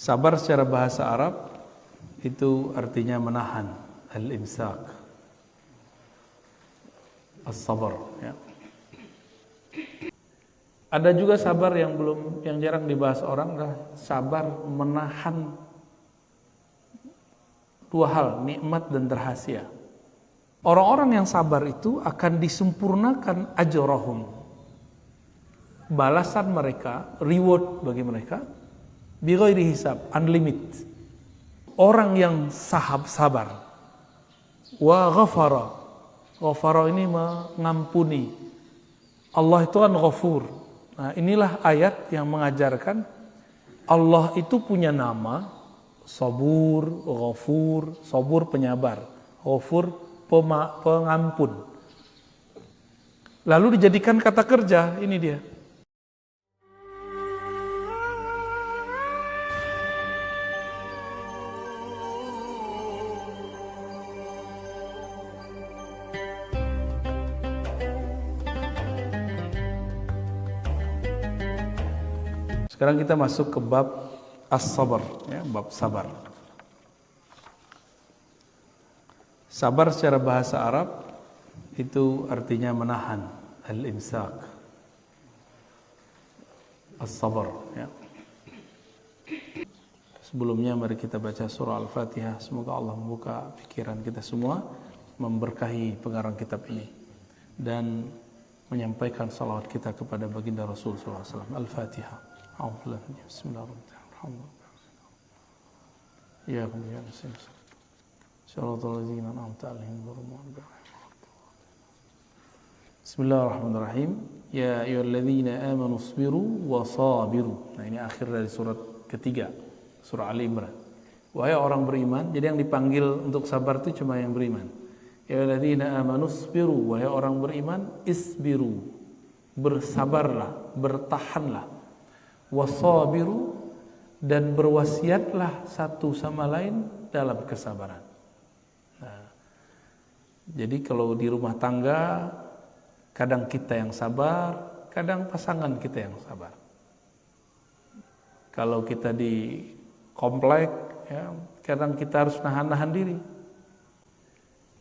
Sabar secara bahasa Arab itu artinya menahan, al-imsak, as-sabar. Ya. Ada juga sabar yang jarang dibahas orang, adalah sabar menahan dua hal, nikmat dan rahasia. Orang-orang yang sabar itu akan disempurnakan ajrahum, balasan mereka, reward bagi mereka, bighairi hisab, unlimited. Orang yang sabar, wa ghafara ini mengampuni. Allah itu kan ghafur. Nah, inilah ayat yang mengajarkan Allah itu punya nama sabur, ghafur, sabur penyabar, ghafur pengampun. Lalu dijadikan kata kerja, ini dia. Sekarang kita masuk ke bab as-sabar, ya, bab sabar. Sabar secara bahasa Arab itu artinya menahan, al-imsak, as-sabar. Ya. Sebelumnya mari kita baca surah Al-Fatihah. Semoga Allah membuka pikiran kita semua, memberkahi pengarang kitab ini, dan menyampaikan salawat kita kepada baginda Rasul SAW. Al-Fatihah. Bismillahirrahmanirrahim. Ya Bismillahirrahmanirrahim. Ya ayyuhalladzina amanu isbiru wa sabiru. Nah, ini akhir dari surat ketiga, surah Ali Imran. Wahai orang beriman, jadi yang dipanggil untuk sabar itu cuma yang beriman. Ya ayyuhalladzina amanu isbiru, wahai orang beriman, isbiru, bersabarlah, bertahanlah. Wasabiru, dan berwasiatlah satu sama lain dalam kesabaran. Nah, jadi kalau di rumah tangga, kadang kita yang sabar, kadang pasangan kita yang sabar. Kalau kita di komplek, ya, kadang kita harus nahan-nahan diri.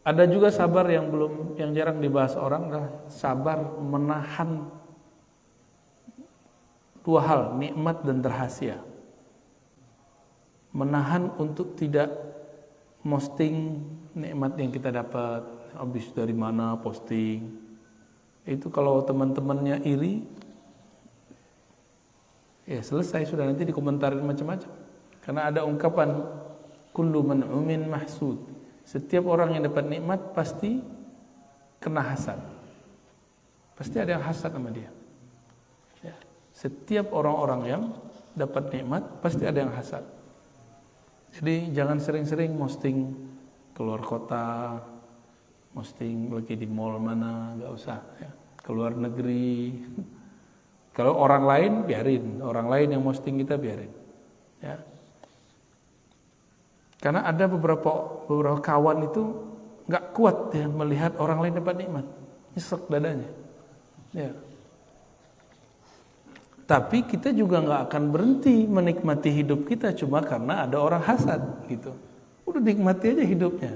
Ada juga sabar yang jarang dibahas orang, adalah sabar menahan dua hal, nikmat dan rahasia. Menahan untuk tidak posting nikmat yang kita dapat, habis dari mana posting. Itu kalau teman-temannya iri, ya selesai sudah, nanti dikomentarin macam-macam. Karena ada ungkapan kullu man'umin mahsud. Setiap orang yang dapat nikmat pasti kena hasad. Pasti ada yang hasad sama dia. Ya. Setiap orang-orang yang dapat nikmat pasti ada yang hasad. Jadi jangan sering-sering posting keluar kota, posting lagi di mall mana, nggak usah. Ya. Keluar negeri. Kalau orang lain biarin, orang lain yang posting kita biarin. Ya. Karena ada beberapa kawan itu nggak kuat ya melihat orang lain dapat nikmat, nyesek dadanya. Ya. Tapi kita juga nggak akan berhenti menikmati hidup kita cuma karena ada orang hasad gitu. Udah nikmati aja hidupnya.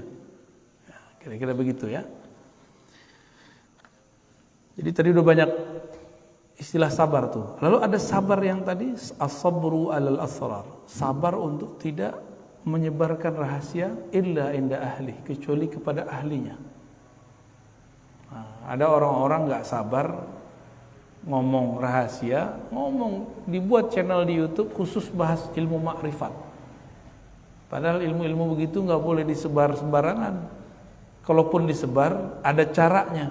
Ya, kira-kira begitu ya. Jadi tadi udah banyak istilah sabar tuh. Lalu ada sabar yang tadi as-sabru 'alal asrar. Sabar untuk tidak menyebarkan rahasia illa inda ahli, kecuali kepada ahlinya. Nah, ada orang-orang nggak sabar ngomong rahasia, dibuat channel di YouTube khusus bahas ilmu makrifat. Padahal ilmu-ilmu begitu nggak boleh disebar sembarangan. Kalaupun disebar, ada caranya.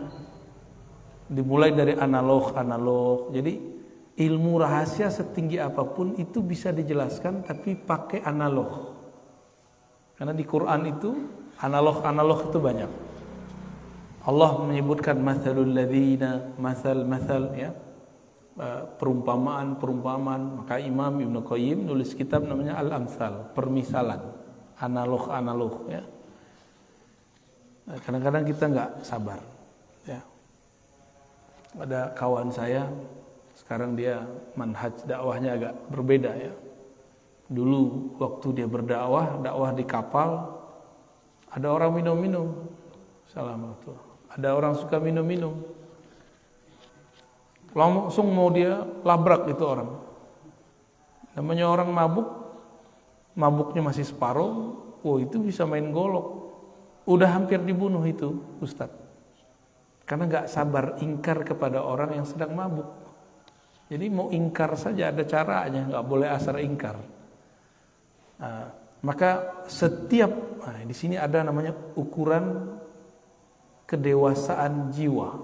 Dimulai dari analog. Jadi ilmu rahasia setinggi apapun itu bisa dijelaskan, tapi pakai analog. Karena di Quran itu analog itu banyak. Allah menyebutkan mathalul ladzina, masal ya, perumpamaan, maka Imam Ibnu Qayyim nulis kitab namanya Al-Amsal, permisalan, analog ya. Kadang-kadang kita nggak sabar ya. Ada kawan saya sekarang dia manhaj dakwahnya agak berbeda ya. Dulu waktu dia berdakwah, dakwah di kapal, ada orang minum-minum. Assalamualaikum. Ada orang suka minum-minum. Langsung mau dia labrak itu orang. Namanya orang mabuk, mabuknya masih separuh, itu bisa main golok. Udah hampir dibunuh itu Ustadz. Karena gak sabar ingkar kepada orang yang sedang mabuk. Jadi mau ingkar saja ada caranya, gak boleh asal ingkar. Nah, maka setiap, di sini ada namanya ukuran kedewasaan jiwa.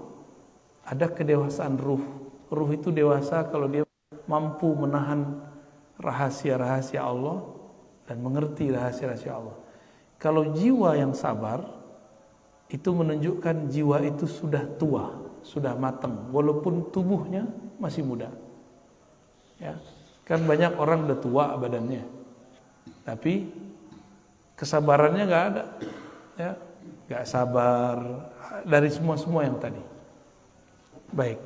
Ada kedewasaan ruh. Ruh itu dewasa kalau dia mampu menahan rahasia-rahasia Allah dan mengerti rahasia-rahasia Allah. Kalau jiwa yang sabar, itu menunjukkan jiwa itu sudah tua, sudah matang, walaupun tubuhnya masih muda. Ya, kan banyak orang udah tua badannya, tapi kesabarannya nggak ada, ya, nggak sabar dari semua yang tadi. Baik,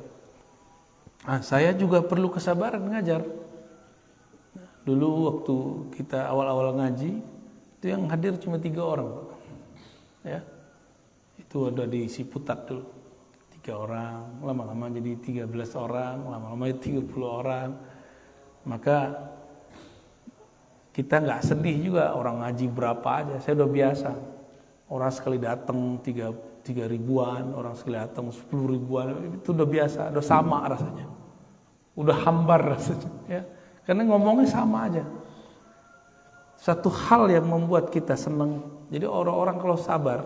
saya juga perlu kesabaran ngajar. Dulu waktu kita awal-awal ngaji, itu yang hadir cuma 3 orang, ya. Itu ada di Ciputat dulu 3 orang, lama-lama jadi 13 orang, lama-lama 30 orang. Maka kita nggak sedih juga orang ngaji berapa aja, saya udah biasa. Orang sekali datang 3 ribuan, orang sekali datang 10 ribuan, itu udah biasa, udah sama rasanya, udah hambar rasanya, ya. Karena ngomongnya sama aja. Satu hal yang membuat kita senang. Jadi orang-orang kalau sabar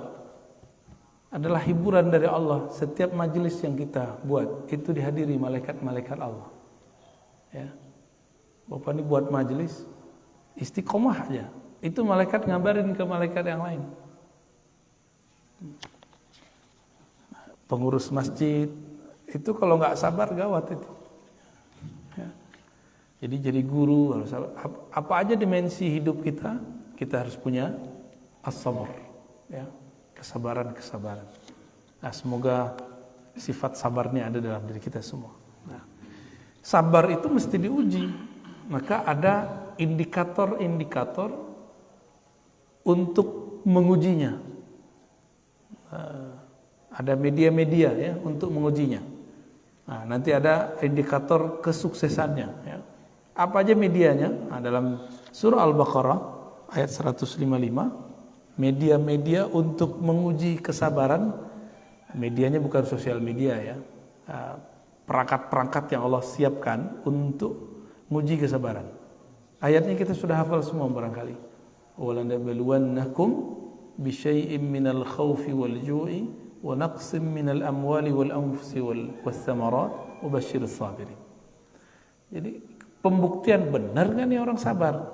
adalah hiburan dari Allah. Setiap majelis yang kita buat itu dihadiri malaikat-malaikat Allah. Ya. Bapak ini buat majelis istiqomah aja. Itu malaikat ngabarin ke malaikat yang lain. Pengurus masjid itu kalau nggak sabar gawat itu. Jadi guru harus apa aja dimensi hidup kita harus punya as-sabr, ya, kesabaran. Nah, semoga sifat sabarnya ada dalam diri kita semua. Nah, sabar itu mesti diuji. Maka ada indikator-indikator untuk mengujinya. Ada media-media ya untuk mengujinya. Nah, nanti ada indikator kesuksesannya, ya. Apa aja medianya? Nah, dalam surah Al-Baqarah ayat 155, media-media untuk menguji kesabaran. Medianya bukan sosial media, ya. Perangkat-perangkat yang Allah siapkan untuk menguji kesabaran. Ayatnya kita sudah hafal semua barangkali. وَلَنَبْلُوَنَّكُمْ بِشَيْءٍ مِّنَ الْخَوْفِ وَالْجُوعِ وَنَقْصٍ مِّنَ الْأَمْوَالِ وَالْأَنفُسِ وَالثَّمَرَاتِ وَبَشِّرِ الصَّابِرِينَ. Jadi pembuktian benar kan ya orang sabar.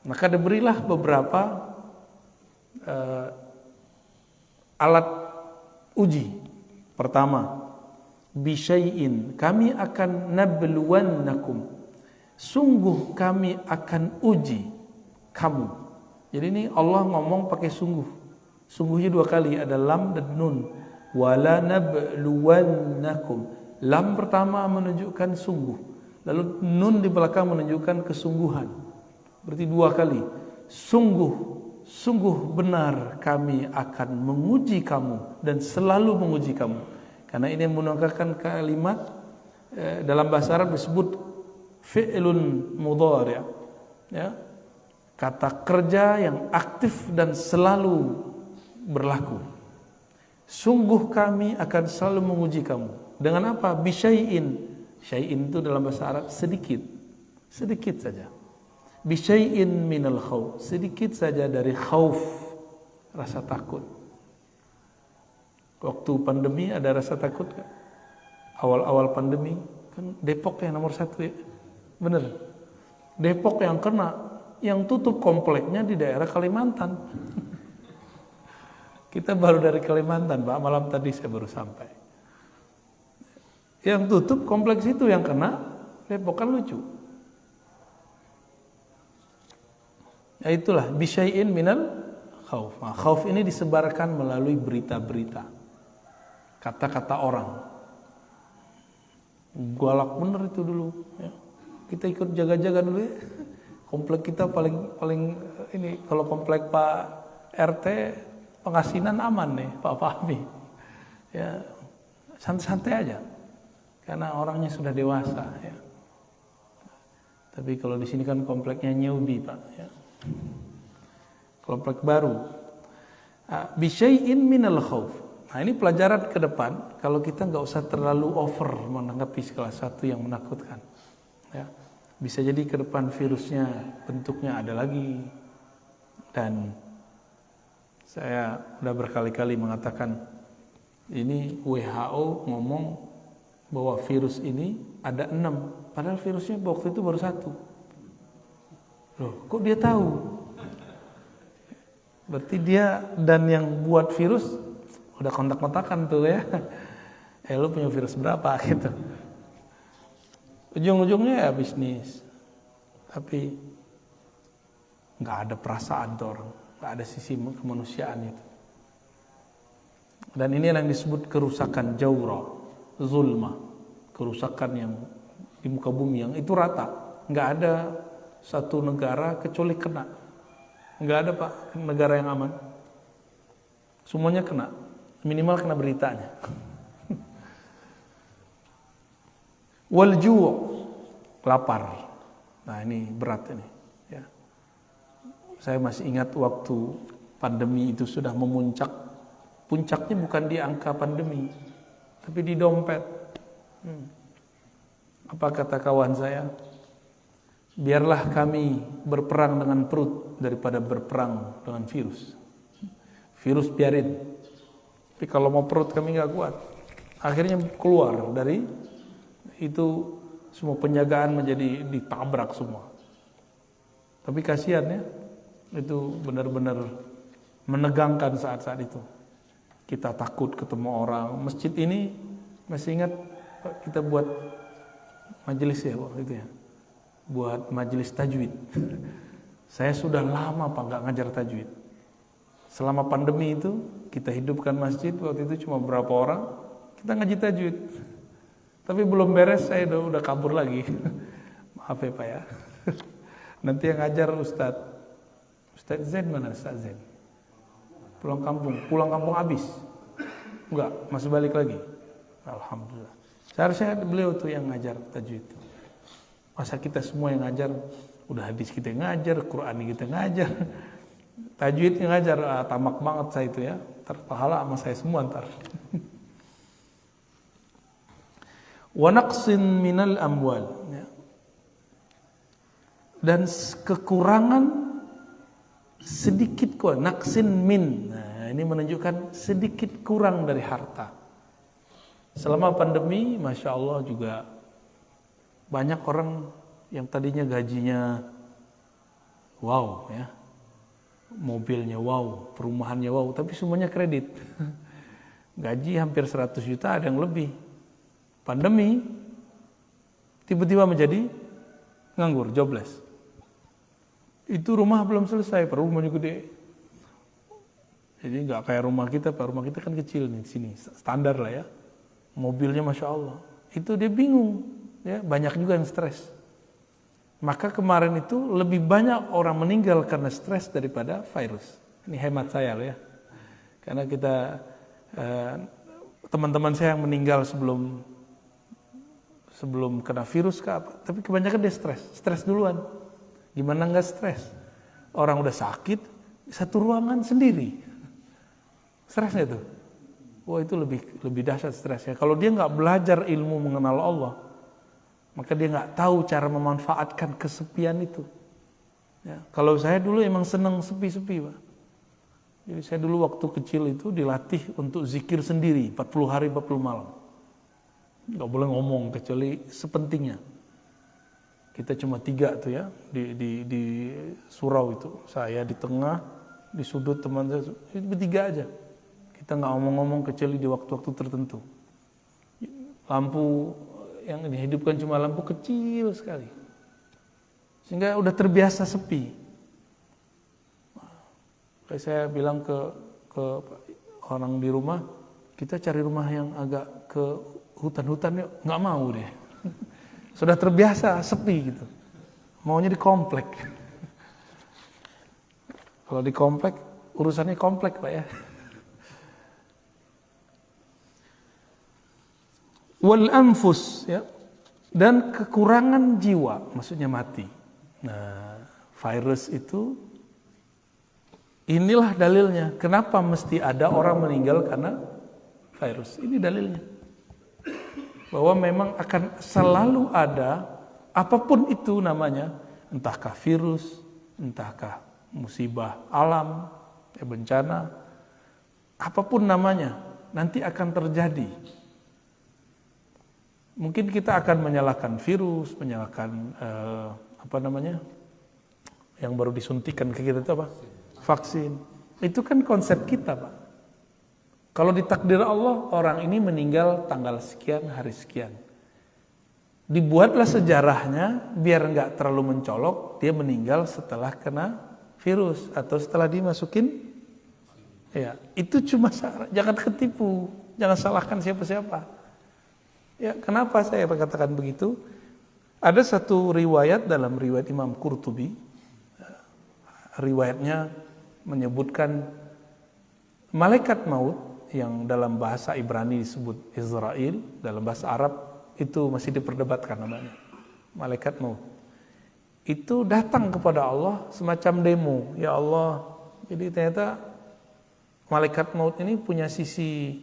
Maka diberilah beberapa alat uji. Pertama, bisyai'in, kami akan nabluwannakum, sungguh kami akan uji kamu. Jadi ini Allah ngomong pakai sungguh. Sungguhnya 2 kali, ada lam dan nun. Wala nabluwannakum. Lam pertama menunjukkan sungguh. Lalu nun di belakang menunjukkan kesungguhan. Berarti 2 kali. Sungguh benar kami akan menguji kamu dan selalu menguji kamu. Karena ini menggunakan kalimat dalam bahasa Arab disebut fi'lun mudhari', ya. Kata kerja yang aktif dan selalu berlaku. Sungguh kami akan selalu menguji kamu. Dengan apa? Bisyai'in. Syai'in itu dalam bahasa Arab sedikit saja. Bisyai'in minal khauf, sedikit saja dari khauf, rasa takut. Waktu pandemi ada rasa takut kan? Awal-awal pandemi kan Depok yang nomor 1, ya. Bener. Depok yang kena, yang tutup kompleknya di daerah Kalimantan. Kita baru dari Kalimantan, Pak, malam tadi saya baru sampai. Yang tutup kompleks itu yang kena Depok, kan lucu. Ya itulah bisyai'in minal khauf. Nah, khauf ini disebarkan melalui berita-berita, kata-kata orang. Galak bener itu dulu, ya. Kita ikut jaga-jaga dulu, ya. Komplek kita paling ini, kalau komplek Pak RT Pengasinan aman nih Pak Fahmi. Ya santai-santai aja. Karena orangnya sudah dewasa ya. Tapi kalau di sini kan kompleknya newbie Pak ya. Komplek baru. Bisyai'in minal khauf. Nah ini pelajaran ke depan. Kalau kita nggak usah terlalu over menanggapi salah satu yang menakutkan. Ya. Bisa jadi ke depan virusnya bentuknya ada lagi. Dan saya sudah berkali-kali mengatakan ini WHO ngomong bahwa virus ini ada 6. Padahal virusnya waktu itu baru 1. Loh, kok dia tahu? Berarti dia dan yang buat virus udah kontak-kontakan tuh ya. Lu punya virus berapa gitu. Ujung-ujungnya ya bisnis. Tapi nggak ada perasaan tuh orang, nggak ada sisi kemanusiaan itu. Dan ini yang disebut kerusakan jawra, zulma, kerusakan yang di muka bumi yang itu rata. Nggak ada satu negara kecuali kena. Nggak ada Pak negara yang aman. Semuanya kena, minimal kena beritanya. Wal ju', lapar. Nah ini berat ini. Ya. Saya masih ingat waktu pandemi itu sudah memuncak. Puncaknya bukan di angka pandemi, tapi di dompet. Apa kata kawan saya? Biarlah kami berperang dengan perut daripada berperang dengan virus. Virus biarin. Tapi kalau mau perut kami nggak kuat. Akhirnya keluar dari itu, semua penjagaan menjadi ditabrak semua. Tapi kasihan ya, itu benar-benar menegangkan saat-saat itu. Kita takut ketemu orang. Masjid ini masih ingat kita buat majelis ya waktu itu ya, buat majelis tajwid. Saya sudah lama Pak nggak ngajar tajwid. Selama pandemi itu kita hidupkan masjid, waktu itu cuma berapa orang kita ngaji tajwid. Tapi belum beres saya udah kabur lagi. Maaf ya Pak ya. Nanti yang ngajar Ustadz Zain mana Ustadz Zain? Pulang kampung habis. Enggak, masih balik lagi. Alhamdulillah. Seharusnya beliau tuh yang ngajar tajwid. Masa kita semua yang ngajar, udah hadis kita yang ngajar, Quran kita ngajar, tajwid yang ngajar, tamak banget saya itu ya. Terpahala sama saya semua ntar. Wa naqsin minal amwal, ya. Dan kekurangan sedikit kuat, naqsin min. Nah, ini menunjukkan sedikit kurang dari harta. Selama pandemi, masya Allah juga banyak orang yang tadinya gajinya wow ya, mobilnya wow, perumahannya wow, tapi semuanya kredit. Gaji hampir 100 juta, ada yang lebih. Pandemi tiba-tiba menjadi nganggur, jobless. Itu rumah belum selesai, rumahnya gede. Jadi nggak kayak rumah kita, Pak. Rumah kita kan kecil nih sini, standar lah ya. Mobilnya masya Allah. Itu dia bingung, ya banyak juga yang stres. Maka kemarin itu lebih banyak orang meninggal karena stres daripada virus. Ini hemat saya loh ya. Karena kita teman-teman saya yang meninggal sebelum kena virus ke apa, tapi kebanyakan dia stres duluan. Gimana nggak stres? Orang udah sakit, satu ruangan sendiri, stresnya tuh. Wah itu lebih dahsyat stresnya. Kalau dia nggak belajar ilmu mengenal Allah, maka dia nggak tahu cara memanfaatkan kesepian itu. Ya, kalau saya dulu emang senang sepi-sepi Pak. Jadi saya dulu waktu kecil itu dilatih untuk zikir sendiri 40 hari 40 malam. Nggak boleh ngomong kecuali sepentingnya. Kita cuma 3 tuh ya di surau itu. Saya di tengah, di sudut teman saya, itu bertiga aja. Kita nggak ngomong-ngomong kecuali di waktu-waktu tertentu. Lampu yang dihidupkan cuma lampu kecil sekali. Sehingga udah terbiasa sepi. Kayak saya bilang ke orang di rumah, kita cari rumah yang agak ke hutan-hutan yuk, nggak mau deh. Sudah terbiasa sepi gitu. Maunya di komplek. Kalau di komplek, urusannya komplek Pak ya. Wal anfus ya. Dan kekurangan jiwa, maksudnya mati. Nah, virus itu inilah dalilnya. Kenapa mesti ada orang meninggal karena virus? Ini dalilnya. Bahwa memang akan selalu ada apapun itu namanya, entahkah virus, entahkah musibah alam, bencana, apapun namanya, nanti akan terjadi. Mungkin kita akan menyalahkan virus, menyalahkan yang baru disuntikan ke kita itu apa? Vaksin. Itu kan konsep kita Pak. Kalau ditakdir Allah, orang ini meninggal tanggal sekian, hari sekian. Dibuatlah sejarahnya biar nggak terlalu mencolok, dia meninggal setelah kena virus atau setelah dimasukin. Ya, itu cuma jangan ketipu, jangan salahkan siapa-siapa. Ya, kenapa saya katakan begitu? Ada satu riwayat dalam riwayat Imam Qurtubi. Riwayatnya menyebutkan malaikat maut yang dalam bahasa Ibrani disebut Israel, dalam bahasa Arab itu masih diperdebatkan namanya. Malaikat maut. Itu datang kepada Allah semacam demo. Ya Allah, jadi ternyata malaikat maut ini punya sisi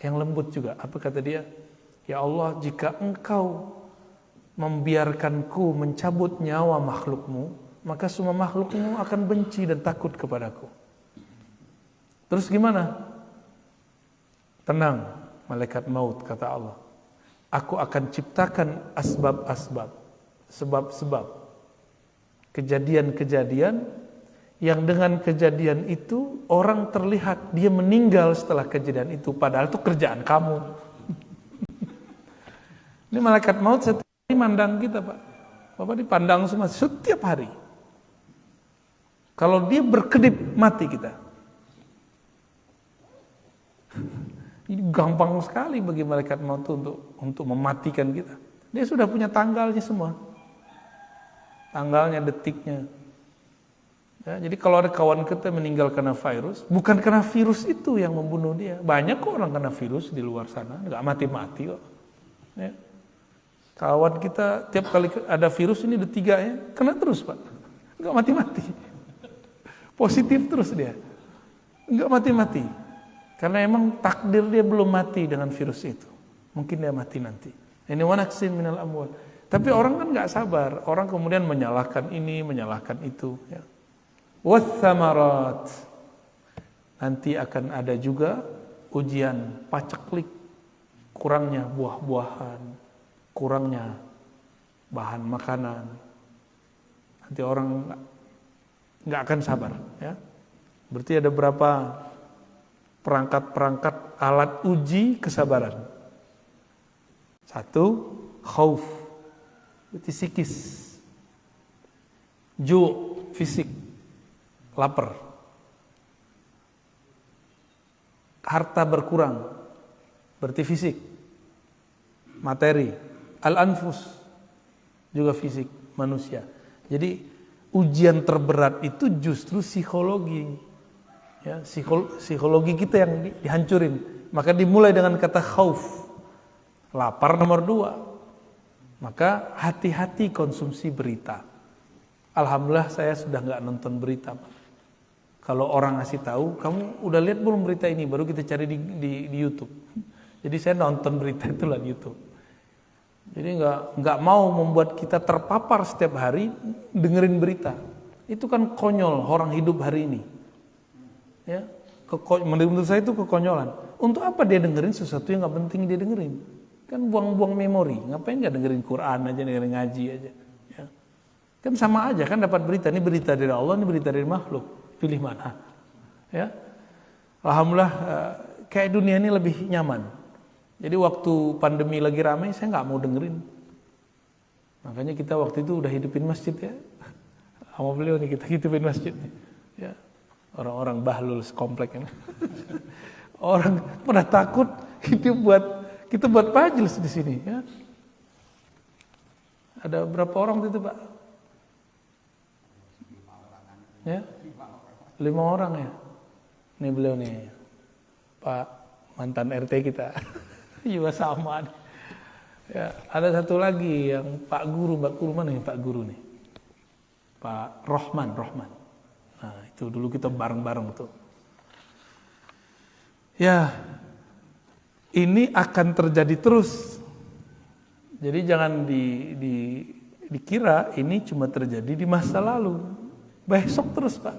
yang lembut juga. Apa kata dia? Ya Allah, jika engkau membiarkanku mencabut nyawa makhlukmu, maka semua makhlukmu akan benci dan takut kepadaku. Terus gimana? Tenang, malaikat maut, kata Allah. Aku akan ciptakan asbab-asbab, sebab-sebab, kejadian-kejadian yang dengan kejadian itu orang terlihat dia meninggal setelah kejadian itu, padahal itu kerjaan kamu. Ini malaikat maut setiap hari mandang kita Pak. Bapak dipandang semua setiap hari. Kalau dia berkedip mati kita. Ini gampang sekali bagi malaikat maut untuk mematikan kita. Dia sudah punya tanggalnya semua. Tanggalnya, detiknya. Ya, jadi kalau ada kawan kita meninggal karena virus, bukan karena virus itu yang membunuh dia. Banyak kok orang kena virus di luar sana, nggak mati-mati kok. Ya. Kawan kita tiap kali ada virus ini ada 3 ya, kena terus Pak, nggak mati-mati. Positif terus dia, nggak mati-mati. Karena emang takdir dia belum mati dengan virus itu. Mungkin dia mati nanti. Ini wanaksin minal amwal. Tapi orang kan nggak sabar, orang kemudian menyalahkan ini, menyalahkan itu. Ya. Wathamarat, nanti akan ada juga ujian paceklik, kurangnya buah-buahan, kurangnya bahan makanan. Nanti orang nggak akan sabar, ya. Berarti ada berapa perangkat-perangkat alat uji kesabaran. 1, khauf, berarti psikis. Ju', fisik. Lapar, harta berkurang, berarti fisik, materi, al-anfus juga fisik manusia. Jadi ujian terberat itu justru psikologi, ya, psikologi kita yang dihancurin. Maka dimulai dengan kata khauf, lapar nomor 2. Maka hati-hati konsumsi berita. Alhamdulillah saya sudah nggak nonton berita Pak. Kalau orang ngasih tahu, kamu udah lihat belum berita ini? Baru kita cari di YouTube. Jadi saya nonton berita itulah di YouTube. Jadi nggak mau membuat kita terpapar setiap hari dengerin berita. Itu kan konyol orang hidup hari ini. Ya, menurut saya itu kekonyolan. Untuk apa dia dengerin sesuatu yang nggak penting dia dengerin? Kan buang-buang memori. Ngapain nggak dengerin Quran aja, dengerin ngaji aja? Ya. Kan sama aja kan dapat berita. Ini berita dari Allah, ini berita dari makhluk. Pilih mana? Ya, alhamdulillah kayak dunia ini lebih nyaman. Jadi waktu pandemi lagi ramai, saya nggak mau dengerin. Makanya kita waktu itu udah hidupin masjid ya. Sama beliau nih kita hidupin masjid. Ya, orang-orang bahlul sekomplek ini. Orang pada takut kita buat majelis di sini. Ya. Ada berapa orang itu Pak? Ya, 5 orang ya. Ini beliau nih, Pak mantan RT kita. Juga sama. Ya, ada satu lagi yang Pak Guru mana nih Pak Guru nih? Pak Rohman. Nah, itu dulu kita bareng-bareng tuh. Ya, ini akan terjadi terus. Jadi jangan dikira ini cuma terjadi di masa lalu. Besok terus, Pak.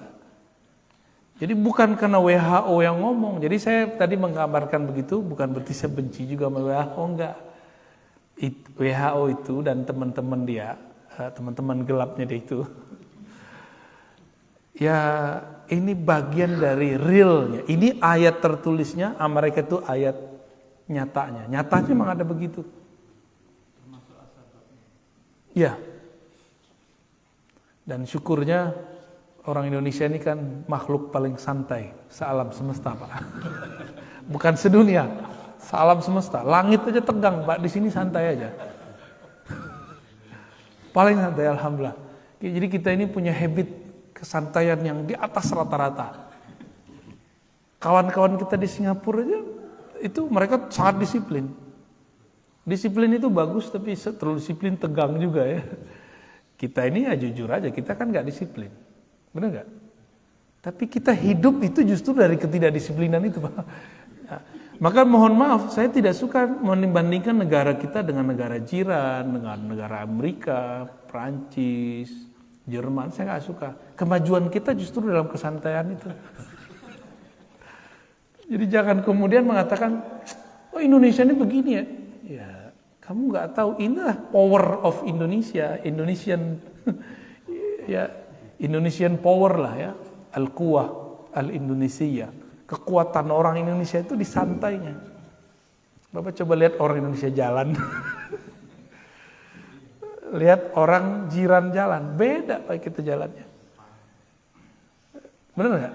Jadi bukan karena WHO yang ngomong. Jadi saya tadi menggambarkan begitu, bukan berarti saya benci juga sama WHO, enggak. WHO itu dan teman-teman dia, teman-teman gelapnya dia itu, ya ini bagian dari realnya. Ini ayat tertulisnya, mereka itu ayat nyatanya. Nyatanya memang ada begitu. Ya. Dan syukurnya orang Indonesia ini kan makhluk paling santai sealam semesta, Pak. Bukan sedunia, sealam semesta. Langit aja tegang, Pak. Di sini santai aja. Paling santai, alhamdulillah. Jadi kita ini punya habit kesantaian yang di atas rata-rata. Kawan-kawan kita di Singapura aja itu mereka sangat disiplin. Disiplin itu bagus, tapi terlalu disiplin tegang juga ya. Kita ini ya jujur aja, kita kan nggak disiplin. Benar nggak? Tapi kita hidup itu justru dari ketidakdisiplinan itu, Pak. Ya. Maka mohon maaf, saya tidak suka membandingkan negara kita dengan negara jiran, dengan negara Amerika, Prancis, Jerman. Saya nggak suka. Kemajuan kita justru dalam kesantaian itu. Jadi jangan kemudian mengatakan, oh Indonesia ini begini ya. Ya, kamu nggak tahu inilah power of Indonesia, Indonesian, ya. Indonesian power lah ya, al-quwah, al-Indonesia. Kekuatan orang Indonesia itu di santainya. Bapak coba lihat orang Indonesia jalan. Lihat orang jiran jalan, beda Pak kita jalannya. Benar nggak?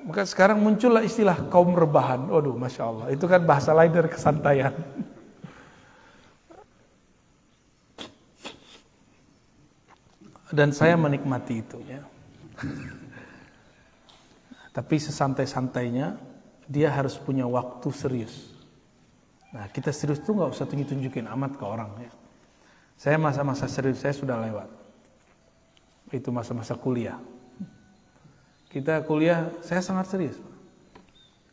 Maka sekarang muncullah istilah kaum rebahan. Waduh, Masya Allah. Itu kan bahasa lain dari kesantaian. Dan saya menikmati itu ya. Tapi sesantai-santainya dia harus punya waktu serius. Nah kita serius tuh nggak usah tunjukin amat ke orang ya. Saya masa-masa serius saya sudah lewat. Itu masa-masa kuliah. Kita kuliah saya sangat serius.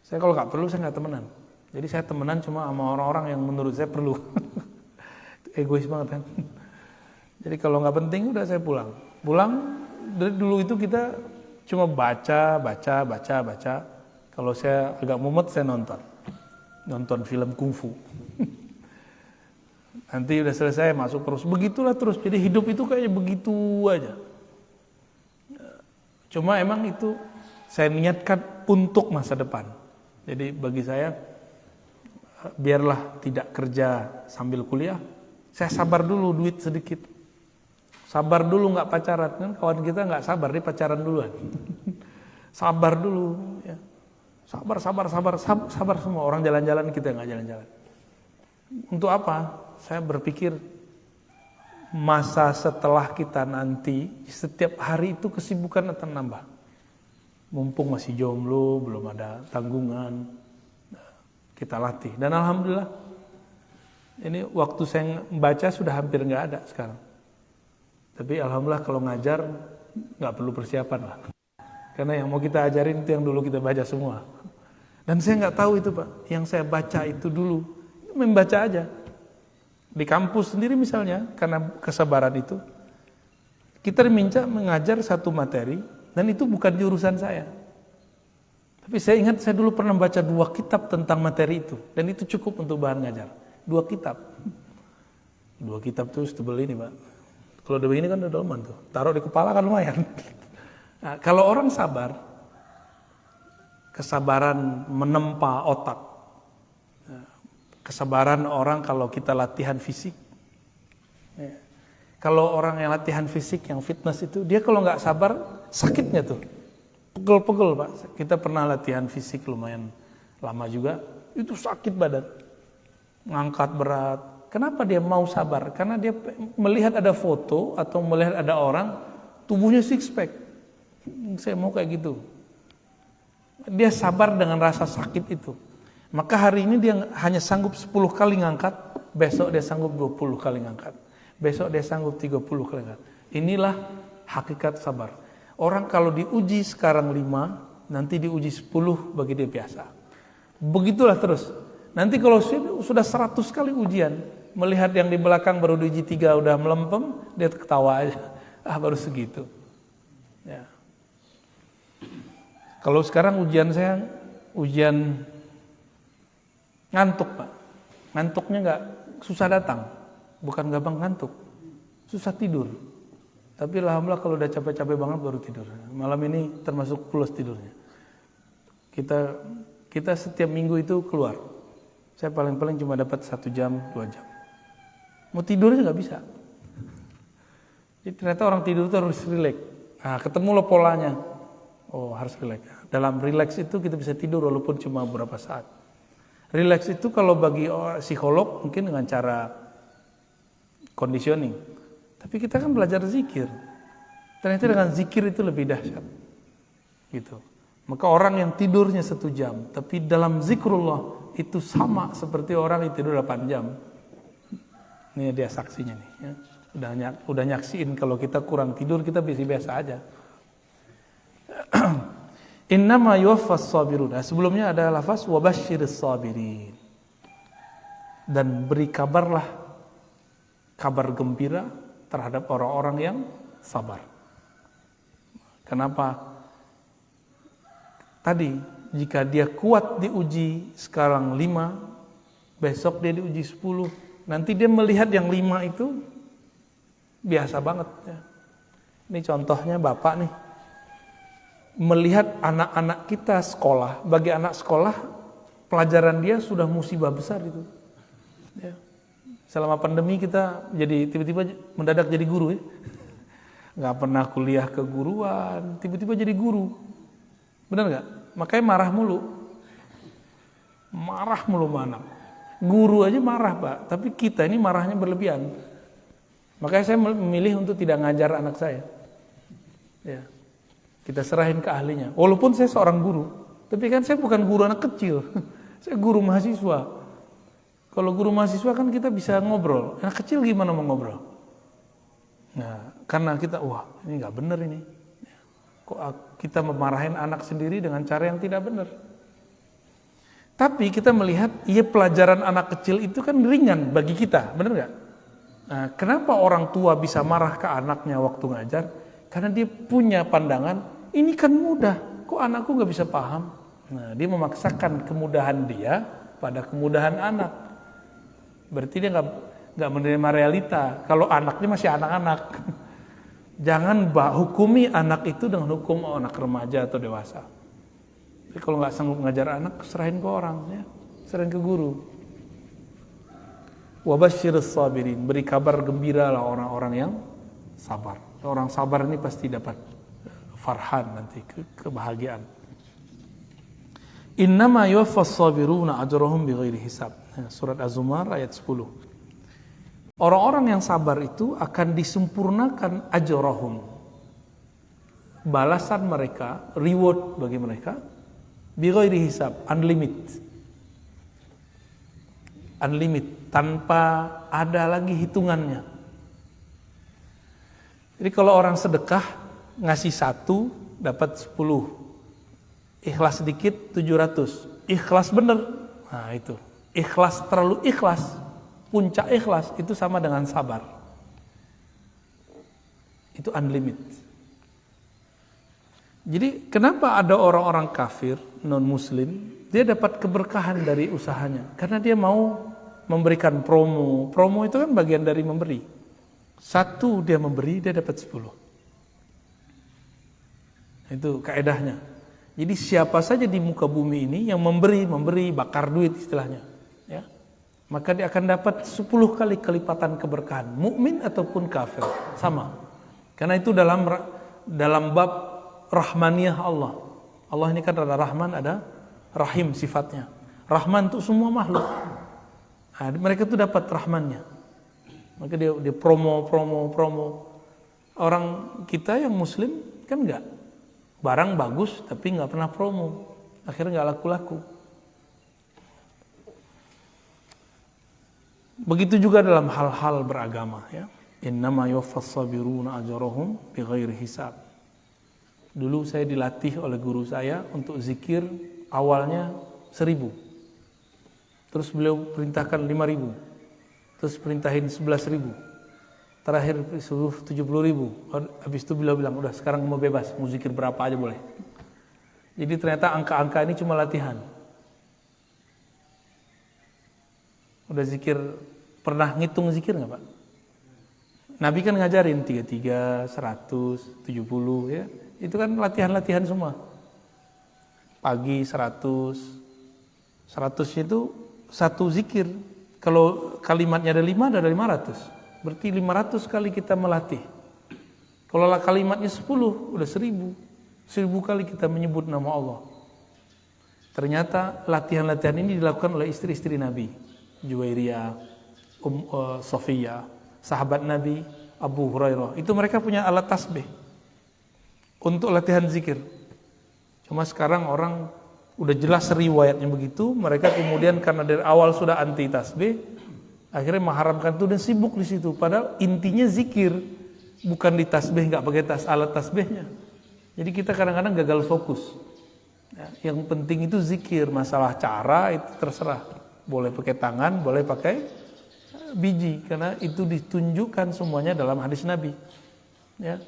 Saya kalau nggak perlu saya nggak temenan. Jadi saya temenan cuma sama orang-orang yang menurut saya perlu. Egois banget kan. Jadi kalau nggak penting udah saya pulang. Pulang dari dulu itu kita cuma baca. Kalau saya agak mumet saya nonton film kungfu. Nanti udah selesai masuk terus. Begitulah terus. Jadi hidup itu kayaknya begitu aja. Cuma emang itu saya niatkan untuk masa depan. Jadi bagi saya biarlah tidak kerja sambil kuliah. Saya sabar dulu duit sedikit. Sabar dulu nggak pacaran kan kawan kita nggak sabar dia pacaran duluan. Sabar dulu ya. Sabar semua orang jalan-jalan kita nggak jalan-jalan. Untuk apa? Saya berpikir masa setelah kita nanti setiap hari itu kesibukan akan nambah. Mumpung masih jomblo, belum ada tanggungan, kita latih. Dan alhamdulillah ini waktu saya membaca sudah hampir nggak ada sekarang. Tapi alhamdulillah kalau ngajar nggak perlu persiapan lah. Karena yang mau kita ajarin itu yang dulu kita baca semua. Dan saya nggak tahu itu Pak. Yang saya baca itu dulu membaca aja. Di kampus sendiri misalnya karena kesabaran itu kita diminta mengajar satu materi dan itu bukan jurusan saya. Tapi saya ingat saya dulu pernah baca 2 kitab tentang materi itu dan itu cukup untuk bahan ngajar. 2 kitab. 2 kitab tuh setebel ini Pak. Kalau udah begini kan udah dolman tuh. Taruh di kepala kan lumayan. Nah, kalau orang sabar, kesabaran menempa otak. Kesabaran orang kalau kita latihan fisik. Kalau orang yang latihan fisik, yang fitness itu, dia kalau nggak sabar, sakitnya tuh. Pegel-pegel Pak. Kita pernah latihan fisik lumayan lama juga, itu sakit badan. Ngangkat berat. Kenapa dia mau sabar? Karena dia melihat ada foto atau melihat ada orang tubuhnya six pack. Saya mau kayak gitu. Dia sabar dengan rasa sakit itu. Maka hari ini dia hanya sanggup 10 kali ngangkat, besok dia sanggup 20 kali ngangkat. Besok dia sanggup 30 kali ngangkat. Inilah hakikat sabar. Orang kalau diuji sekarang 5, nanti diuji 10 bagi dia biasa. Begitulah terus. Nanti kalau sudah 100 kali ujian, melihat yang di belakang baru diuji 3 udah melempem, dia ketawa aja. Baru segitu. Ya. Kalau sekarang ujian saya, ujian ngantuk Pak. Ngantuknya nggak susah datang, bukan gampang ngantuk, susah tidur. Tapi alhamdulillah kalau udah capek-capek banget baru tidur. Malam ini termasuk plus tidurnya. Kita setiap minggu itu keluar. Saya paling-paling cuma dapat 1 jam, 2 jam. Mau tidurnya nggak bisa. Jadi ternyata orang tidur itu harus rileks. Nah, ketemu lo polanya. Oh, harus rileks. Dalam rileks itu kita bisa tidur walaupun cuma beberapa saat. Rileks itu kalau bagi psikolog mungkin dengan cara conditioning. Tapi kita kan belajar zikir. Ternyata dengan zikir itu lebih dahsyat. Gitu. Maka orang yang tidurnya 1 jam, tapi dalam zikrullah itu sama seperti orang yang tidur 8 jam. Ini dia saksinya nih. Ya. Udah nyaksiin kalau kita kurang tidur kita biasa aja. Innama yuwaffas sabirun. Nah, sebelumnya ada lafaz wabasyiris sabirin. Dan beri kabarlah, kabar gembira terhadap orang-orang yang sabar. Kenapa? Tadi jika dia kuat diuji sekarang 5, besok dia diuji 10, nanti dia melihat yang 5 itu biasa banget ya. Ini contohnya bapak nih, melihat anak-anak kita sekolah. Bagi anak sekolah, pelajaran dia sudah musibah besar itu ya. Selama pandemi kita jadi tiba-tiba mendadak jadi guru ya. Gak pernah kuliah keguruan, tiba-tiba jadi guru. Benar gak? Makanya marah mulu mana. Guru aja marah Pak, tapi kita ini marahnya berlebihan. Makanya saya memilih untuk tidak ngajar anak saya ya. Kita serahin ke ahlinya. Walaupun saya seorang guru, tapi kan saya bukan guru anak kecil. Saya guru mahasiswa. Kalau guru mahasiswa kan kita bisa ngobrol. Anak kecil gimana mau ngobrol? Nah, karena kita, wah ini gak benar ini. Kok kita memarahin anak sendiri dengan cara yang tidak benar. Tapi kita melihat, iya pelajaran anak kecil itu kan ringan bagi kita, benar gak? Nah, kenapa orang tua bisa marah ke anaknya waktu ngajar? Karena dia punya pandangan, ini kan mudah, kok anakku gak bisa paham? Nah, dia memaksakan kemudahan dia pada kemudahan anak. Berarti dia gak menerima realita. Kalau anaknya masih anak-anak. Jangan hukumi anak itu dengan hukum anak remaja atau dewasa. Jadi kalau gak sanggup ngajar anak, serahin ke orang, ya. Serahin ke guru. Wabasyiris sabirin, beri kabar gembira lah orang-orang yang sabar. Orang sabar ini pasti dapat farhan nanti, kebahagiaan. Innama yuwaffas sabiruna ajrahum bighairi hisab. Surat Az-Zumar ayat 10. Orang-orang yang sabar itu akan disempurnakan ajrahum. Balasan mereka, reward bagi mereka bighairi hisab, unlimited. Unlimited, tanpa ada lagi hitungannya. Jadi kalau orang sedekah ngasih 1 dapat 10, ikhlas sedikit 700, ikhlas bener, nah itu, ikhlas terlalu ikhlas, puncak ikhlas itu sama dengan sabar, itu unlimited. Jadi kenapa ada orang-orang kafir non muslim dia dapat keberkahan dari usahanya? Karena dia mau memberikan promo itu kan bagian dari memberi. 1 dia memberi, dia dapat 10. Itu kaedahnya. Jadi siapa saja di muka bumi ini yang memberi, bakar duit istilahnya, ya, maka dia akan dapat 10 kali kelipatan keberkahan, mukmin ataupun kafir, sama. Karena itu dalam bab rahmaniyah Allah. Allah ini kan ada Rahman, ada Rahim sifatnya. Rahman untuk semua makhluk. Nah, mereka itu dapat rahmannya. Maka dia promo. Orang kita yang muslim kan enggak. Barang bagus tapi nggak pernah promo, akhirnya nggak laku-laku. Begitu juga dalam hal-hal beragama, ya. Innama yuwaffas sabiruna ajrahum bighairi hisab. Dulu saya dilatih oleh guru saya untuk zikir awalnya 1.000. Terus beliau perintahkan 5.000. Terus perintahin 11.000. Terakhir suruh 70.000. Habis itu beliau bilang, udah sekarang mau bebas, mau zikir berapa aja boleh. Jadi ternyata angka-angka ini cuma latihan. Udah zikir, pernah ngitung zikir nggak Pak? Nabi kan ngajarin 33, 100, 70 ya. Itu kan latihan-latihan semua. Pagi 100 itu satu zikir. Kalau kalimatnya ada 5, ada 500. Berarti 500 kali kita melatih. Kalau kalimatnya 10, udah 1.000. 1.000 kali kita menyebut nama Allah. Ternyata latihan-latihan ini dilakukan oleh istri-istri Nabi. Juwairiyah, Sofiyah, sahabat Nabi, Abu Hurairah. Itu mereka punya alat tasbih untuk latihan zikir. Cuma sekarang orang udah jelas riwayatnya begitu, mereka kemudian karena dari awal sudah anti tasbih, akhirnya mengharamkan itu dan sibuk di situ. Padahal intinya zikir, bukan di tasbih, nggak pakai alat tasbihnya. Jadi kita kadang-kadang gagal fokus. Ya, yang penting itu zikir, masalah cara itu terserah. Boleh pakai tangan, boleh pakai biji, karena itu ditunjukkan semuanya dalam hadis Nabi. Ya.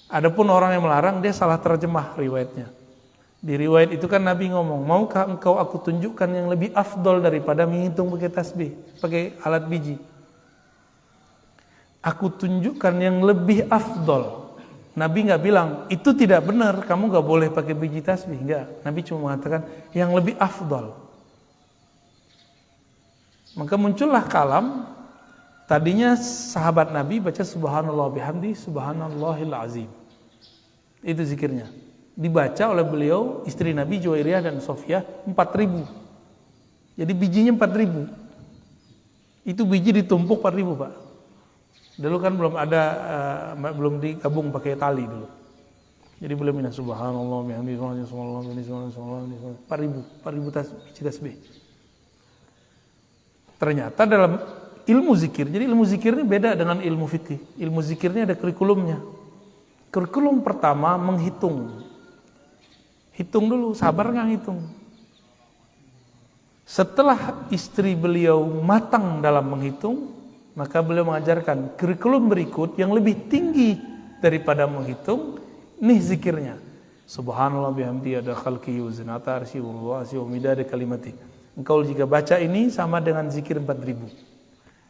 Adapun orang yang melarang, dia salah terjemah riwayatnya. Di riwayat itu kan Nabi ngomong, maukah engkau aku tunjukkan yang lebih afdol daripada menghitung pakai tasbih, pakai alat biji? Aku tunjukkan yang lebih afdol. Nabi nggak bilang itu tidak benar, kamu nggak boleh pakai biji tasbih, enggak. Nabi cuma mengatakan yang lebih afdol. Maka muncullah kalam. Tadinya sahabat Nabi baca subhanallah bihamdi subhanallahil azim. Itu zikirnya. Dibaca oleh beliau, istri Nabi Juwairiyah dan Sofiyah 4.000. Jadi bijinya 4.000. Itu biji ditumpuk 4.000 Pak. Dulu kan belum ada, belum digabung pakai tali dulu. Jadi boleh minta subhanallah bihamdi subhanallah bihamdi subhanallah 4.000 biji tasbih. Ternyata dalam ilmu zikir, jadi ilmu zikir ini beda dengan ilmu fikih. Ilmu zikir ini ada kurikulumnya. Kurikulum pertama menghitung. Hitung dulu, sabar nggak hitung. Setelah istri beliau matang dalam menghitung, maka beliau mengajarkan kurikulum berikut yang lebih tinggi daripada menghitung. Nih zikirnya. Subhanallah bihamdi ada khalqi wa zinata arsyi wa wa midada kalimati. Engkau jika baca ini sama dengan zikir 4.000.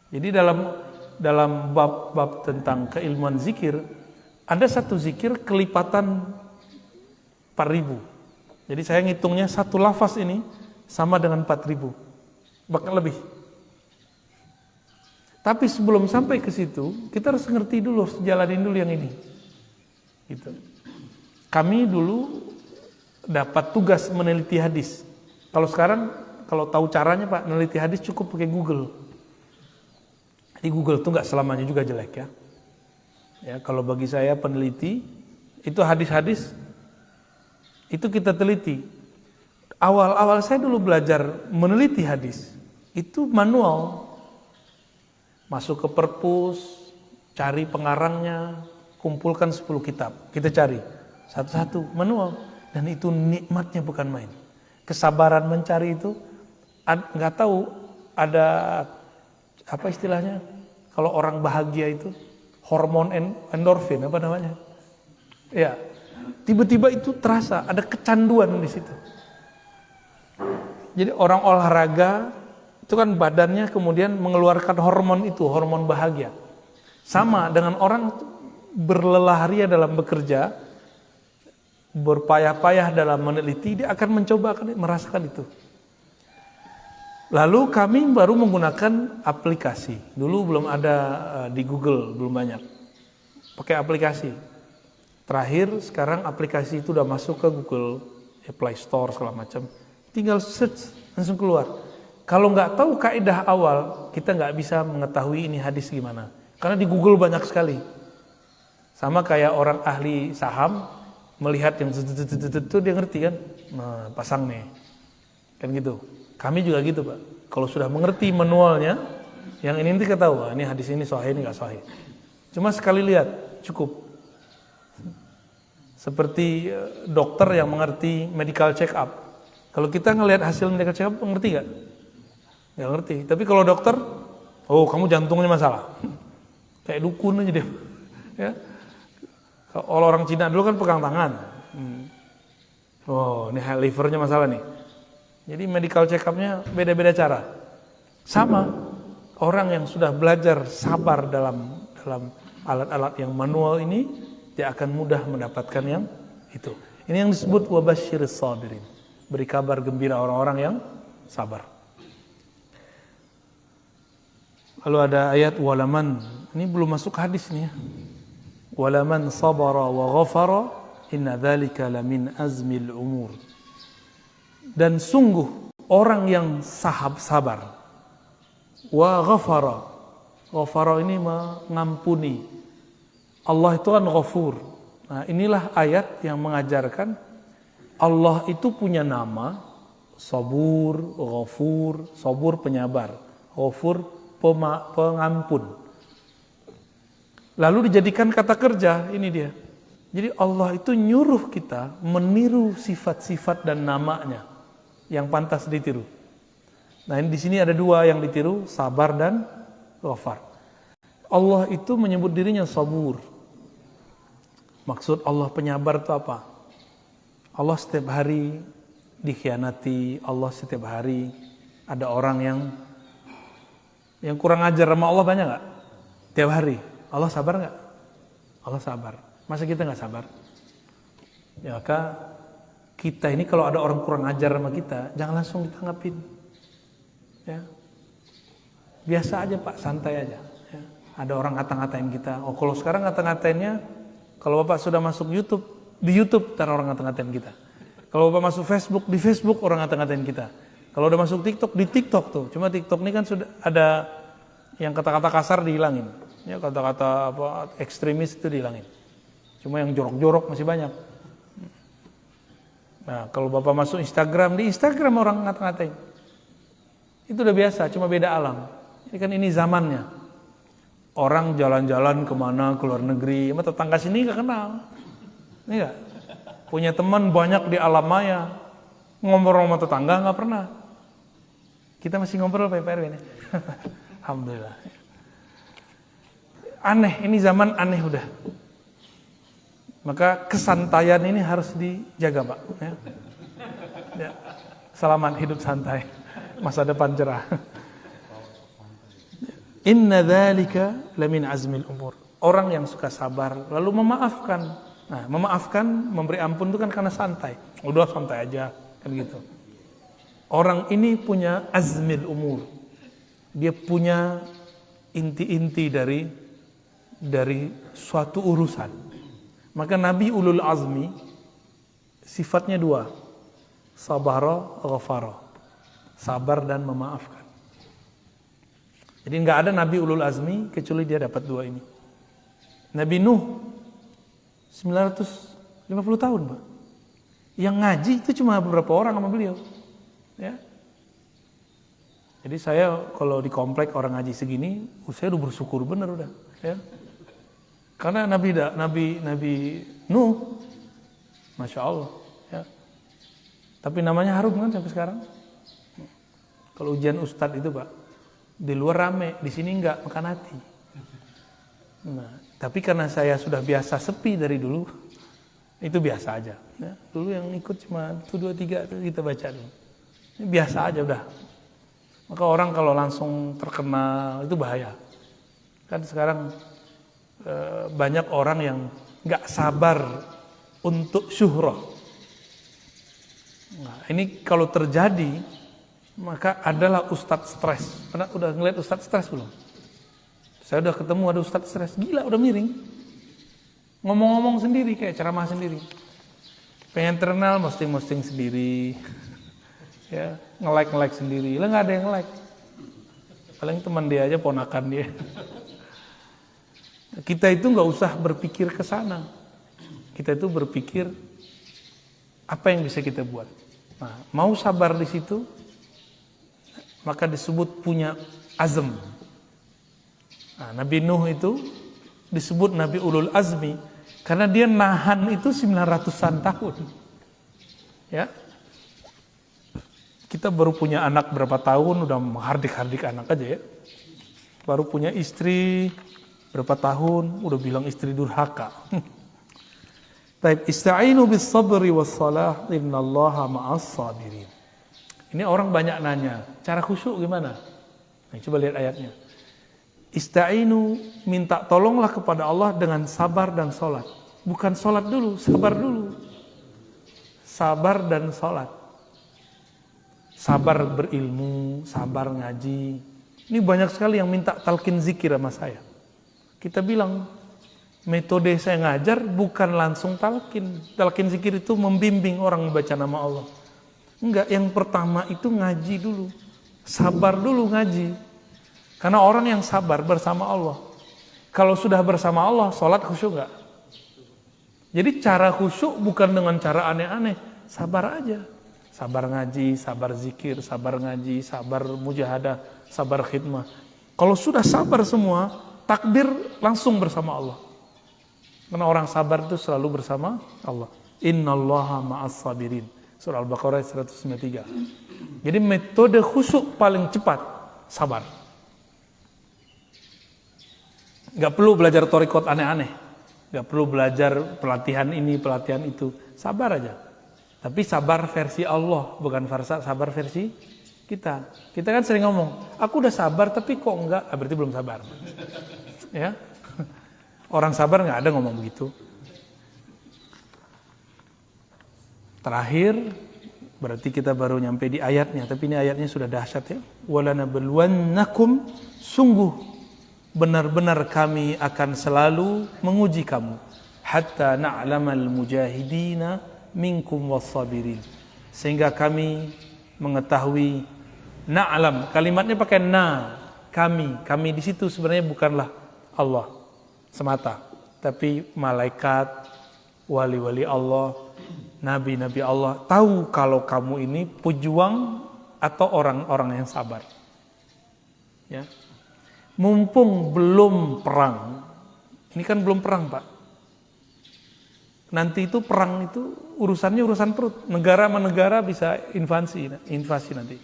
Jadi dalam bab tentang keilmuan zikir, ada satu zikir kelipatan 4.000. Jadi saya ngitungnya satu lafaz ini sama dengan 4.000, bahkan lebih. Tapi sebelum sampai ke situ, kita harus ngerti dulu, jalanin dulu yang ini. Gitu. Kami dulu dapat tugas meneliti hadis. Kalau sekarang, kalau tahu caranya Pak, meneliti hadis cukup pakai Google. Di Google itu nggak selamanya juga jelek ya. Ya, kalau bagi saya peneliti, itu hadis-hadis, itu kita teliti. Awal-awal saya dulu belajar meneliti hadis, itu manual. Masuk ke perpus, cari pengarangnya, kumpulkan 10 kitab. Kita cari, satu-satu, manual. Dan itu nikmatnya bukan main. Kesabaran mencari itu, nggak tahu ada, apa istilahnya, kalau orang bahagia itu, hormon endorfin, apa namanya? Ya, tiba-tiba itu terasa, ada kecanduan di situ. Jadi orang olahraga, itu kan badannya kemudian mengeluarkan hormon itu, hormon bahagia. Sama dengan orang berlelah-ria dalam bekerja, berpayah-payah dalam meneliti, dia akan mencoba, akan merasakan itu. Lalu kami baru menggunakan aplikasi. Dulu belum ada di Google, belum banyak. Pakai aplikasi. Terakhir sekarang aplikasi itu udah masuk ke Google, Play Store segala macam. Tinggal search langsung keluar. Kalau nggak tahu kaidah awal, kita nggak bisa mengetahui ini hadis gimana. Karena di Google banyak sekali. Sama kayak orang ahli saham, melihat yang itu dia ngerti kan, nah pasang nih, kan gitu. Kami juga gitu Pak. Kalau sudah mengerti manualnya, yang ini nanti ketahui, ini hadis ini sahih, ini nggak sahih. Cuma sekali lihat cukup. Seperti dokter yang mengerti medical check up. Kalau kita ngelihat hasil medical check up, ngerti nggak? Nggak ngerti. Tapi kalau dokter, oh kamu jantungnya masalah. Kayak dukun aja dia. Ya. Kalau orang Cina dulu kan pegang tangan. Oh ini livernya masalah nih. Jadi medical check up-nya beda-beda cara. Sama orang yang sudah belajar sabar dalam alat-alat yang manual ini, dia akan mudah mendapatkan yang itu. Ini yang disebut wabasyiris sabirin. Beri kabar gembira orang-orang yang sabar. Lalu ada ayat walaman. Ini belum masuk hadis nih ya. Walaman sabara wa ghafara inna dzalika lamin azmil umur. Dan sungguh orang yang sabar wa ghafara. Ghafara ini mengampuni. Allah itu kan ghafur. Nah, inilah ayat yang mengajarkan Allah itu punya nama sabur, ghafur, sabur penyabar, ghafur pengampun. Lalu dijadikan kata kerja, ini dia. Jadi Allah itu nyuruh kita meniru sifat-sifat dan namanya yang pantas ditiru. Nah, ini di sini ada dua yang ditiru, sabar dan ghafar. Allah itu menyebut dirinya sabur. Maksud Allah penyabar itu apa? Allah setiap hari dikhianati, Allah setiap hari ada orang yang kurang ajar sama Allah banyak nggak? Tiap hari, Allah sabar nggak? Allah sabar. Masa kita nggak sabar? Ya maka kita ini kalau ada orang kurang ajar sama kita, jangan langsung ditanggapin. Ya, biasa aja Pak, santai aja. Ya. Ada orang ngata-ngatain kita. Oh kalau sekarang ngata-ngatainnya, kalau Bapak sudah masuk YouTube, di YouTube ntar orang ngata-ngatain kita. Kalau Bapak masuk Facebook, di Facebook orang ngata-ngatain kita. Kalau udah masuk TikTok, di TikTok tuh. Cuma TikTok ini kan sudah ada yang kata-kata kasar dihilangin. Ya kata-kata apa ekstremis itu dihilangin. Cuma yang jorok-jorok masih banyak. Nah kalau Bapak masuk Instagram, di Instagram orang ngata-ngatain. Itu udah biasa, cuma beda alam. Ini kan ini zamannya. Orang jalan-jalan kemana, ke luar negeri, sama tetangga sini gak kenal. Ini gak? Punya teman banyak di alam maya, ngobrol sama tetangga gak pernah. Kita masih ngobrol Pak RW ini. Alhamdulillah. Aneh, ini zaman aneh udah. Maka kesantaian ini harus dijaga Pak. Ya. Ya. Selamat hidup santai, masa depan cerah. Inna dzalika lamin azmil umur. Orang yang suka sabar lalu memaafkan. Nah, memaafkan, memberi ampun itu kan karena santai. Udah santai aja, kan gitu. Orang ini punya azmil umur. Dia punya inti-inti dari suatu urusan. Maka Nabi ulul azmi sifatnya dua. Sabara, ghafara. Sabar dan memaafkan. Jadi nggak ada Nabi ulul azmi kecuali dia dapat dua ini. Nabi Nuh 950 tahun, Pak. Yang ngaji itu cuma beberapa orang sama beliau. Ya. Jadi saya kalau di komplek orang ngaji segini, saya udah bersyukur bener udah. Ya. Karena Nabi Nuh, Masya Allah. Ya. Tapi namanya harum kan sampai sekarang. Kalau ujian ustadz itu Pak, di luar rame, di sini enggak, makan hati. Nah, tapi karena saya sudah biasa sepi dari dulu, itu biasa aja. Ya, dulu yang ikut cuma 1, 2, 3 itu kita baca dulu. Ini biasa aja udah. Maka orang kalau langsung terkenal itu bahaya. Kan sekarang banyak orang yang nggak sabar untuk syuhrah. Nah, ini kalau terjadi, maka adalah ustadz stres. Pernah udah ngeliat ustadz stres belum? Saya udah ketemu ada ustadz stres, gila udah miring. Ngomong-ngomong sendiri, kayak ceramah sendiri. Pengen terkenal, posting sendiri. Ya, nge-like sendiri. Lah nggak ada yang nge-like. Paling teman dia aja, ponakan dia. Kita itu nggak usah berpikir ke sana. Kita itu berpikir apa yang bisa kita buat. Nah, mau sabar di situ, maka disebut punya azm. Nah, Nabi Nuh itu disebut Nabi Ulul Azmi karena dia nahan itu 900-an tahun. Ya. Kita baru punya anak berapa tahun udah menghardik-hardik anak aja ya. Baru punya istri berapa tahun udah bilang istri durhaka. Taib ista'inu bis sabri was salah innallaha ma'as sabirin. Ini orang banyak nanya, cara khusyuk gimana? Nah, coba lihat ayatnya. Ista'inu, minta tolonglah kepada Allah dengan sabar dan sholat. Bukan sholat dulu, sabar dulu. Sabar dan sholat. Sabar berilmu, sabar ngaji. Ini banyak sekali yang minta talqin zikir sama saya. Kita bilang, metode saya ngajar bukan langsung talqin. Talqin zikir itu membimbing orang membaca nama Allah. Enggak, yang pertama itu ngaji dulu. Sabar dulu ngaji. Karena orang yang sabar bersama Allah. Kalau sudah bersama Allah, sholat khusyuk enggak? Jadi cara khusyuk bukan dengan cara aneh-aneh. Sabar aja. Sabar ngaji, sabar zikir, sabar ngaji, sabar mujahadah, sabar khidmah. Kalau sudah sabar semua, takbir langsung bersama Allah. Karena orang sabar itu selalu bersama Allah. Innallaha ma'as sabirin. Surah Al-Baqarah 193. Jadi metode khusyuk paling cepat, sabar. Gak perlu belajar thariqat aneh-aneh. Gak perlu belajar pelatihan ini, pelatihan itu. Sabar aja. Tapi sabar versi Allah, bukan sabar versi kita. Kita kan sering ngomong, aku udah sabar tapi kok enggak, berarti belum sabar. Ya, orang sabar nggak ada ngomong begitu. Terakhir, berarti kita baru nyampe di ayatnya, tapi ini ayatnya sudah dahsyat ya. Walanabluwannakum, sungguh benar-benar kami akan selalu menguji kamu, hatta na'lamal mujahidina minkum wassabirin, sehingga kami mengetahui. Na'lam, kalimatnya pakai na, kami di situ sebenarnya bukanlah Allah semata, tapi malaikat, wali-wali Allah, nabi-nabi Allah tahu kalau kamu ini pejuang atau orang-orang yang sabar. Ya. Mumpung belum perang. Ini kan belum perang, Pak. Nanti itu perang itu urusannya urusan perut. Negara sama negara bisa invasi nanti.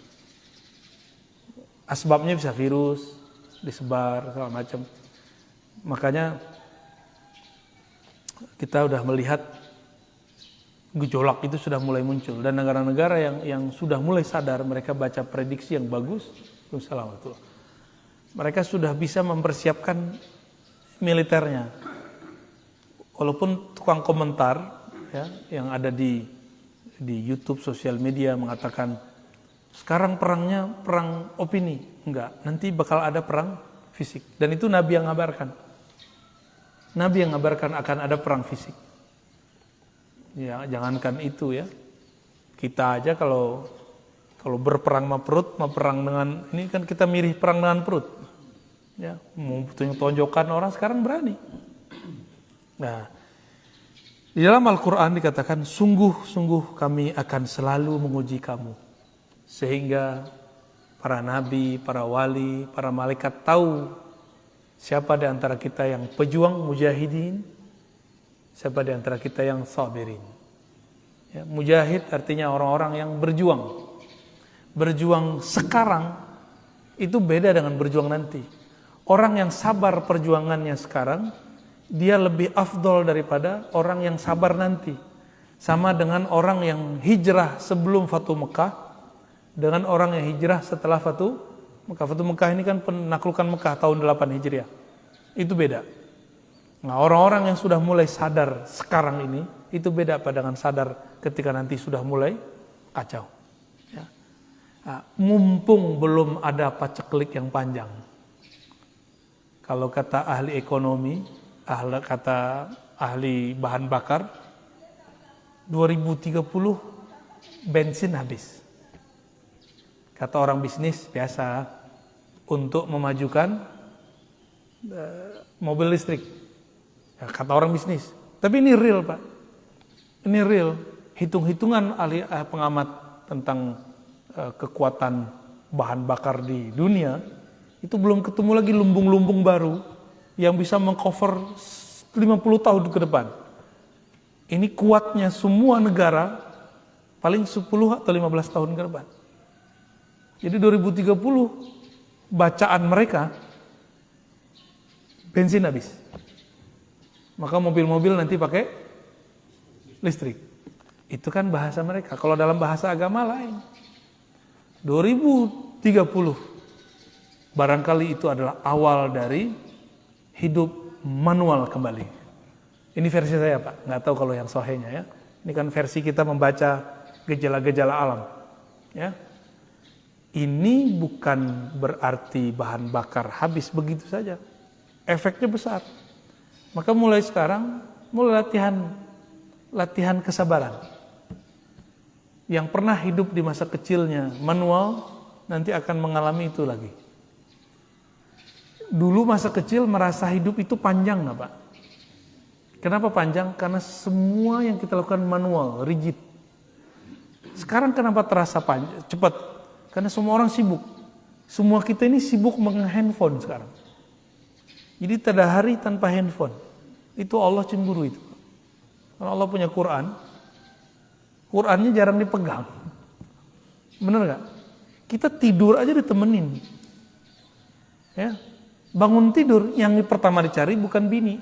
Asbabnya bisa virus, disebar, segala macam. Makanya kita udah melihat gejolak itu sudah mulai muncul. Dan negara-negara yang sudah mulai sadar, mereka baca prediksi yang bagus. Mereka sudah bisa mempersiapkan militernya. Walaupun tukang komentar ya, yang ada di YouTube, sosial media mengatakan sekarang perangnya perang opini. Enggak, nanti bakal ada perang fisik. Dan itu Nabi yang ngabarkan. Nabi yang ngabarkan akan ada perang fisik. Ya, jangankan itu ya. Kita aja kalau berperang sama perut, mau perang dengan ini kan kita mirip perang dengan perut. Ya, mau tonjokan orang sekarang berani. Nah, di dalam Al-Quran dikatakan, sungguh-sungguh kami akan selalu menguji kamu. Sehingga para nabi, para wali, para malaikat tahu siapa di antara kita yang pejuang mujahidin, siapa di antara kita yang sabirin. Ya, mujahid artinya orang-orang yang berjuang. Berjuang sekarang itu beda dengan berjuang nanti. Orang yang sabar perjuangannya sekarang, dia lebih afdol daripada orang yang sabar nanti. Sama dengan orang yang hijrah sebelum Fatu Mekah dengan orang yang hijrah setelah Fatu Mekah. Fatu Mekah ini kan penaklukan Mekah tahun 8 Hijriah. Itu beda. Nah, orang-orang yang sudah mulai sadar sekarang ini, itu beda pada dengan sadar ketika nanti sudah mulai kacau. Ya. Nah, mumpung belum ada paceklik yang panjang. Kalau kata ahli ekonomi, kata ahli bahan bakar, 2030 bensin habis. Kata orang bisnis biasa untuk memajukan mobil listrik. Ya, kata orang bisnis. Tapi ini real, Pak. Ini real. Hitung-hitungan ahli pengamat tentang kekuatan bahan bakar di dunia, itu belum ketemu lagi lumbung-lumbung baru yang bisa mengcover 50 tahun ke depan. Ini kuatnya semua negara paling 10 atau 15 tahun ke depan. Jadi 2030 bacaan mereka bensin habis. Maka mobil-mobil nanti pakai listrik. Itu kan bahasa mereka. Kalau dalam bahasa agama lain. 2030 barangkali itu adalah awal dari hidup manual kembali. Ini versi saya, Pak. Nggak tahu kalau yang sahihnya ya. Ini kan versi kita membaca gejala-gejala alam. Ya. Ini bukan berarti bahan bakar habis begitu saja. Efeknya besar. Maka mulai sekarang, mulai latihan kesabaran. Yang pernah hidup di masa kecilnya manual, nanti akan mengalami itu lagi. Dulu masa kecil merasa hidup itu panjang nggak Pak? Kenapa panjang? Karena semua yang kita lakukan manual, rigid. Sekarang kenapa terasa cepat? Karena semua orang sibuk. Semua kita ini sibuk mengenai handphone sekarang. Jadi tak ada hari tanpa handphone. Itu Allah cemburu itu. Karena Allah punya Qurannya jarang dipegang. Bener gak? Kita tidur aja ditemenin. Ya. Bangun tidur, yang pertama dicari bukan bini,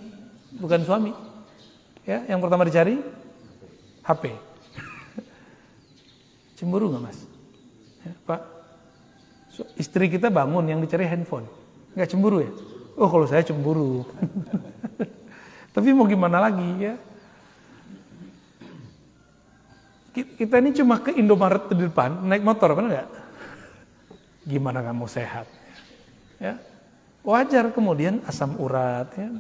bukan suami. Ya, yang pertama dicari HP. Cemburu gak Mas? Ya, Pak, istri kita bangun, yang dicari handphone. Gak cemburu ya? Oh, kalau saya cemburu. Tapi mau gimana lagi ya? Kita ini cuma ke Indomaret di depan, naik motor, benar nggak? Gimana kamu sehat? Ya, wajar kemudian asam urat. Ya.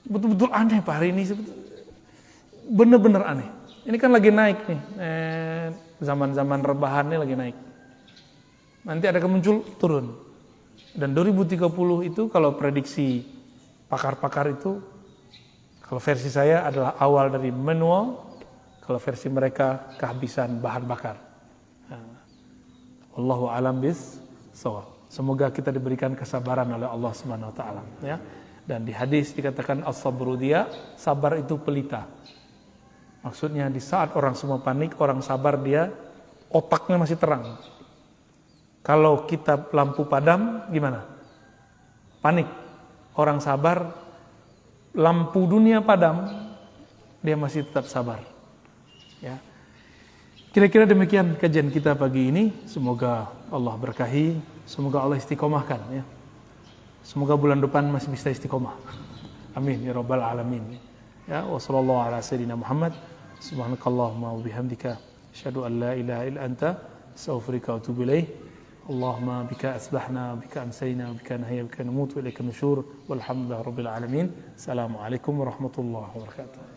Betul-betul aneh Pak hari ini, bener-bener aneh. Ini kan lagi naik nih, zaman-zaman rebahan ini lagi naik. Nanti ada muncul turun. Dan 2030 itu kalau prediksi pakar-pakar itu, kalau versi saya adalah awal dari manual. Kalau versi mereka kehabisan bahan bakar. Wallahu a'lam bis-shawab. Semoga kita diberikan kesabaran oleh Allah Subhanahu wa taala ya. Dan di hadis dikatakan as-sabru dia, sabar itu pelita. Maksudnya di saat orang semua panik, orang sabar dia otaknya masih terang. Kalau kita lampu padam gimana? Panik. Orang sabar lampu dunia padam, dia masih tetap sabar. Ya. Kira-kira demikian kajian kita pagi ini. Semoga Allah berkahi, semoga Allah istiqomahkan ya. Semoga bulan depan masih bisa istiqomah. Amin ya rabbal alamin. Ya, wa sallallahu ala sayyidina Muhammad. Subhanakallahumma wa bihamdika asyhadu an la ilaha illa anta astaghfiruka wa atubu ilaik. Allahumma bika asbahna, bika amsayna, bika nahya, bika namut wa ilaika nusyur. Walhamdulillahirabbil alamin. Assalamualaikum warahmatullahi wabarakatuh.